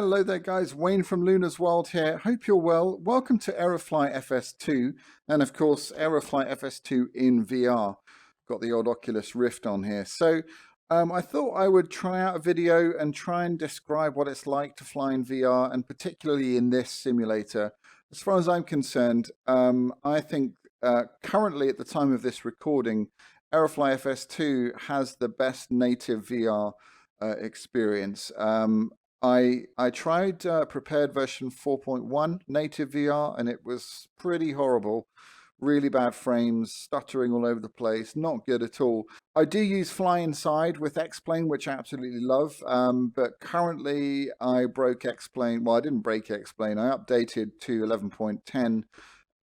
Hello there guys, Wayne from Luna's World here. Hope you're well. Welcome to Aerofly FS2 and of course Aerofly FS2 in VR. Got the old Oculus Rift on here. So I thought I would try out a video and try and describe what it's like to fly in VR, and particularly in this simulator. As far as I'm concerned, I think currently at the time of this recording, Aerofly FS2 has the best native VR experience. I tried prepared version 4.1 native VR and it was pretty horrible. Really bad frames, stuttering all over the place, not good at all. I do use Fly Inside with X-Plane, which I absolutely love, but currently I broke X-Plane. Well, I didn't break X-Plane, I updated to 11.10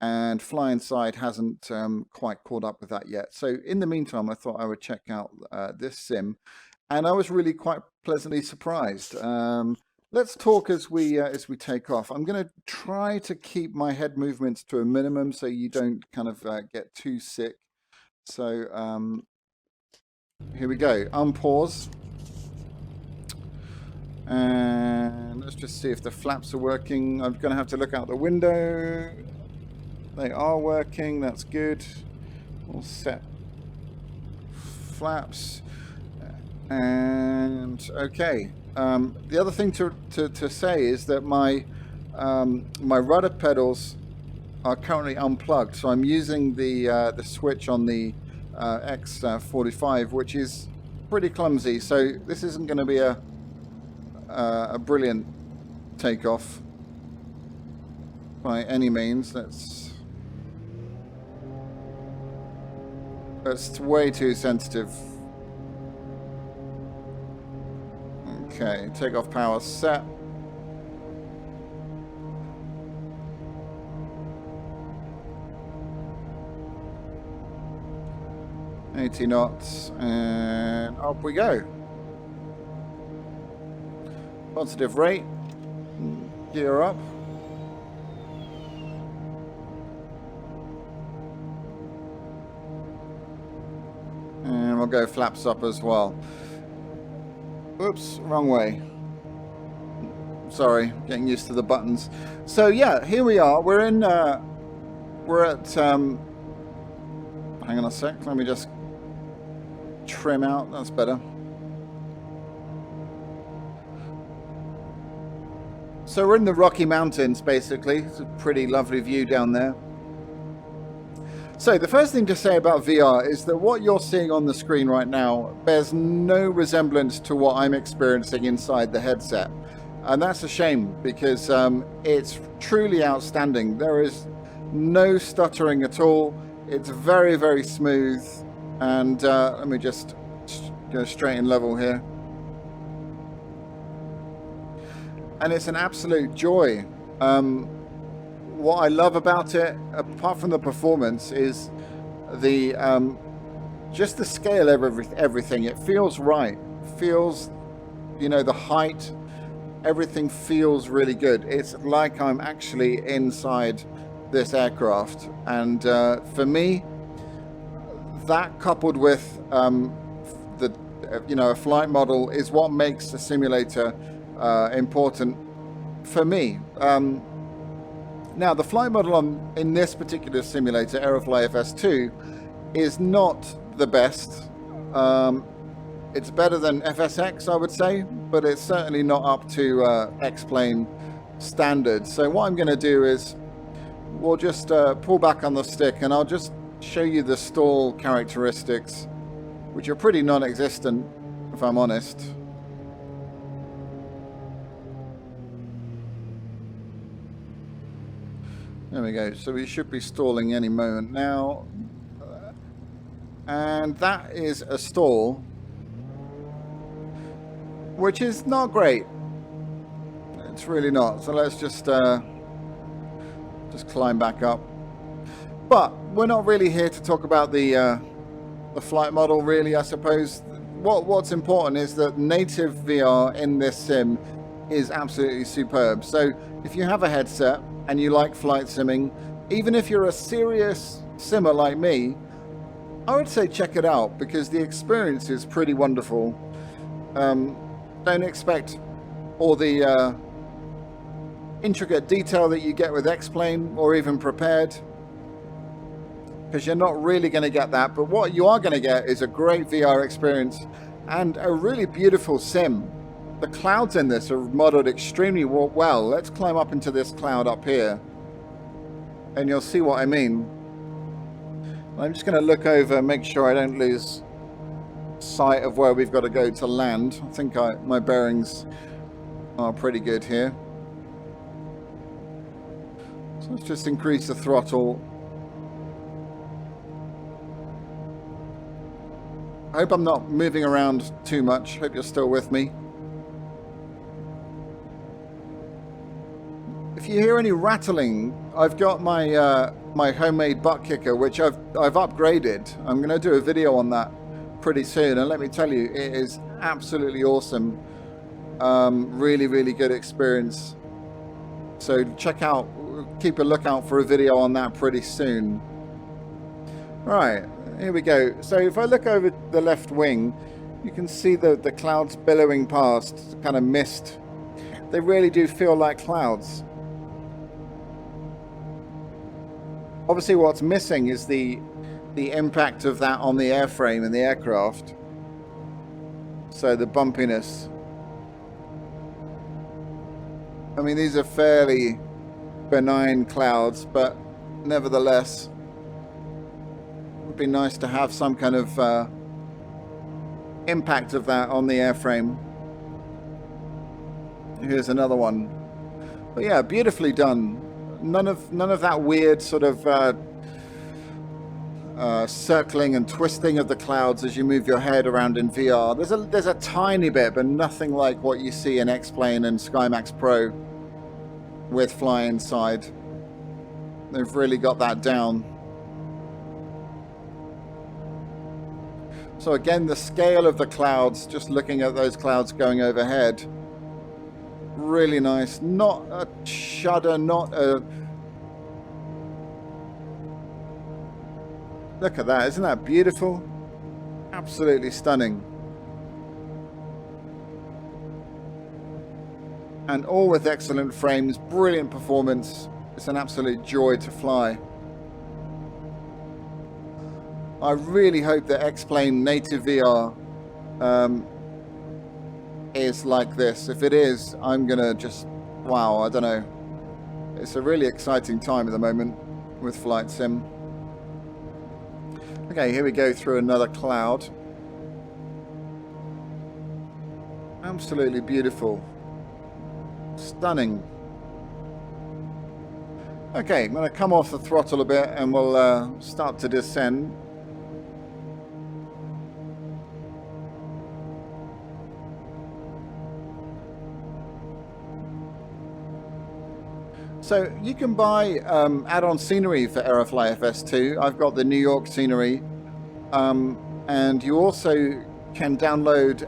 and Fly Inside hasn't quite caught up with that yet. So in the meantime, I thought I would check out this sim. And I was really quite pleasantly surprised. Let's talk as we take off. I'm going to try to keep my head movements to a minimum so you don't kind of get too sick. So here we go. Unpause. And let's just see if the flaps are working. I'm going to have to look out the window. They are working. That's good. We'll set flaps. And okay, the other thing to say is that my rudder pedals are currently unplugged, so I'm using the switch on the X45, which is pretty clumsy. So this isn't going to be a brilliant takeoff by any means. That's way too sensitive. Okay, takeoff power set. $80 knots, and up we go. Positive rate. Gear up. And we'll go flaps up as well. Oops, wrong way. Sorry, getting used to the buttons. So yeah, here we are. We're in. We're at. Hang on a sec. Let me just trim out. That's better. So we're in the Rocky Mountains, basically. It's a pretty lovely view down there. So the first thing to say about VR is that what you're seeing on the screen right now bears no resemblance to what I'm experiencing inside the headset. And that's a shame because it's truly outstanding. There is no stuttering at all. It's very, very smooth. And let me just go straight and level here. And it's an absolute joy. What I love about it, apart from the performance, is the just the scale of everything. It feels right. Feels, you know, the height, everything feels really good. It's like I'm actually inside this aircraft. And for me, that coupled with a flight model is what makes the simulator important for me. Now, the flight model in this particular simulator, Aerofly FS2, is not the best. It's better than FSX, I would say, but it's certainly not up to X-Plane standards. So what I'm going to do is we'll just pull back on the stick and I'll just show you the stall characteristics, which are pretty non-existent, if I'm honest. There we go. So we should be stalling any moment now. And that is a stall, which is not great. It's really not. So let's just climb back up. But we're not really here to talk about the flight model, really, I suppose. What's important is that native VR in this sim is absolutely superb. So if you have a headset and you like flight simming, even if you're a serious simmer like me, I would say check it out because the experience is pretty wonderful. Don't expect all the intricate detail that you get with X-Plane or even Prepared, because you're not really going to get that. But what you are going to get is a great VR experience and a really beautiful sim. The clouds in this are modeled extremely well. Let's climb up into this cloud up here and you'll see what I mean. I'm just going to look over and make sure I don't lose sight of where we've got to go to land. I think my bearings are pretty good here. So let's just increase the throttle. I hope I'm not moving around too much. Hope you're still with me. If you hear any rattling, I've got my my homemade butt kicker, which I've upgraded. I'm going to do a video on that pretty soon, and let me tell you, it is absolutely awesome. Really good experience. So keep a lookout for a video on that pretty soon. Right, here we go. So if I look over the left wing, you can see the clouds billowing past, kind of mist. They really do feel like clouds. Obviously what's missing is the impact of that on the airframe and the aircraft. So the bumpiness. I mean, these are fairly benign clouds, but nevertheless, it would be nice to have some kind of impact of that on the airframe. Here's another one. But yeah, beautifully done. None of that weird sort of circling and twisting of the clouds as you move your head around in VR. There's a tiny bit, but nothing like what you see in X-Plane and SkyMax Pro with Fly Inside. They've really got that down. So again, the scale of the clouds, just looking at those clouds going overhead, really nice. Not a shudder, not a... Look at that, isn't that beautiful? Absolutely stunning. And all with excellent frames, brilliant performance. It's an absolute joy to fly. I really hope that X-Plane native VR is like this. If it is, I'm gonna just, wow, I don't know. It's a really exciting time at the moment with Flight Sim. Okay, here we go through another cloud. Absolutely beautiful. Stunning. Okay, I'm going to come off the throttle a bit and we'll start to descend. So you can buy add-on scenery for Aerofly FS2. I've got the New York scenery, and you also can download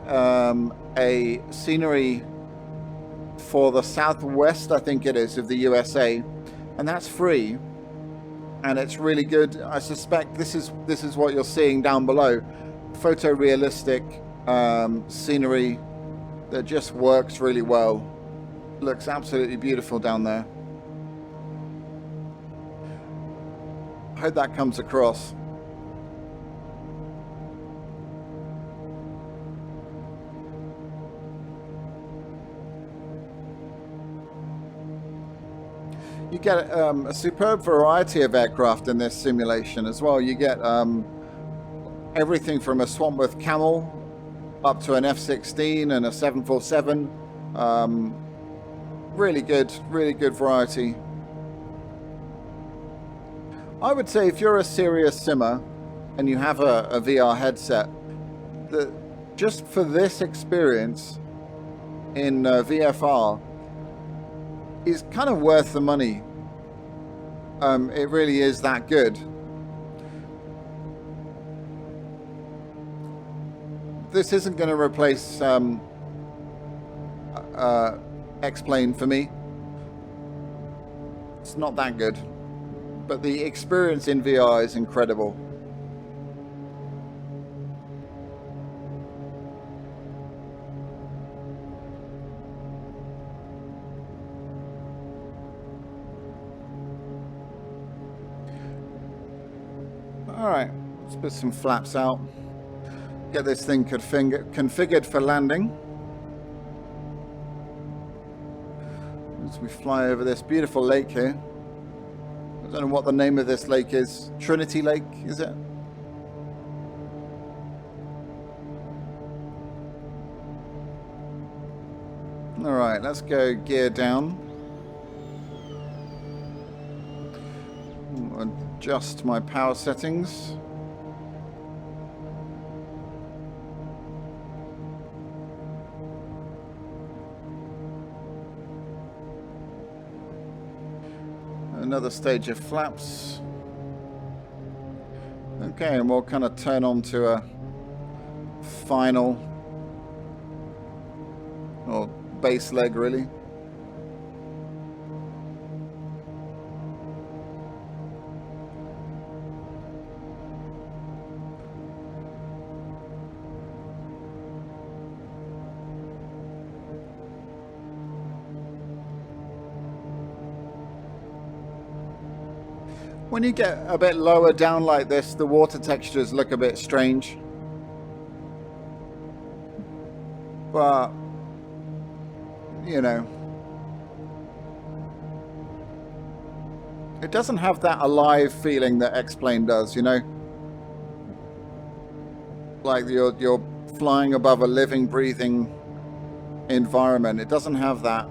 a scenery for the southwest, I think it is, of the USA, and that's free, and it's really good. I suspect this is what you're seeing down below, photorealistic scenery that just works really well. Looks absolutely beautiful down there. I hope that comes across. You get a superb variety of aircraft in this simulation as well. You get everything from a Swampworth Camel up to an F-16 and a 747. Really good variety. I would say if you're a serious simmer and you have a VR headset, that just for this experience in VFR is kind of worth the money. It really is that good. This isn't going to replace X-Plane for me. It's not that good. But the experience in VR is incredible. Alright, let's put some flaps out. Get this thing configured for landing. As we fly over this beautiful lake here. I don't know what the name of this lake is. Trinity Lake, is it? Alright, let's go gear down. Adjust my power settings. Another stage of flaps. Okay, and we'll kind of turn on to a final, or base leg really. When you get a bit lower down like this, the water textures look a bit strange. But, you know, it doesn't have that alive feeling that X-Plane does, you know? Like you're flying above a living, breathing environment. It doesn't have that.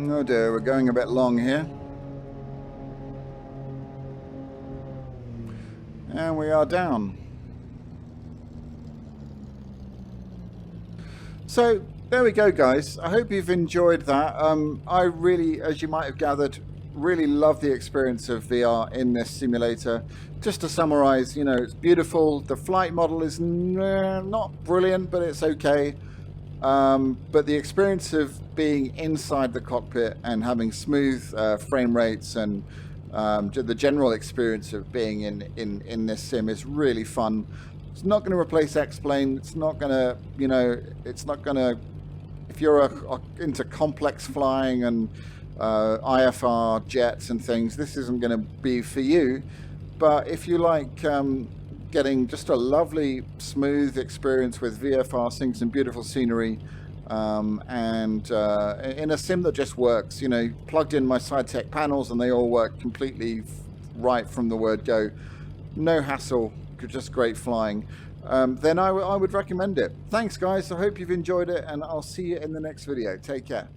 Oh dear, we're going a bit long here. And we are down. So, there we go guys. I hope you've enjoyed that. I really, as you might have gathered, really love the experience of VR in this simulator. Just to summarize, you know, it's beautiful. The flight model is not brilliant, but it's okay. But the experience of being inside the cockpit and having smooth frame rates and the general experience of being in this sim is really fun. It's not going to replace X-Plane. It's not going to, you know, it's not going to, if you're into complex flying and IFR jets and things, this isn't going to be for you. But if you like getting just a lovely smooth experience with VFR, seeing some beautiful scenery, and in a sim that just works, you know, plugged in my SideTech panels and they all work completely right from the word go, no hassle, just great flying, then I would recommend it. Thanks guys, I hope you've enjoyed it, and I'll see you in the next video. Take care.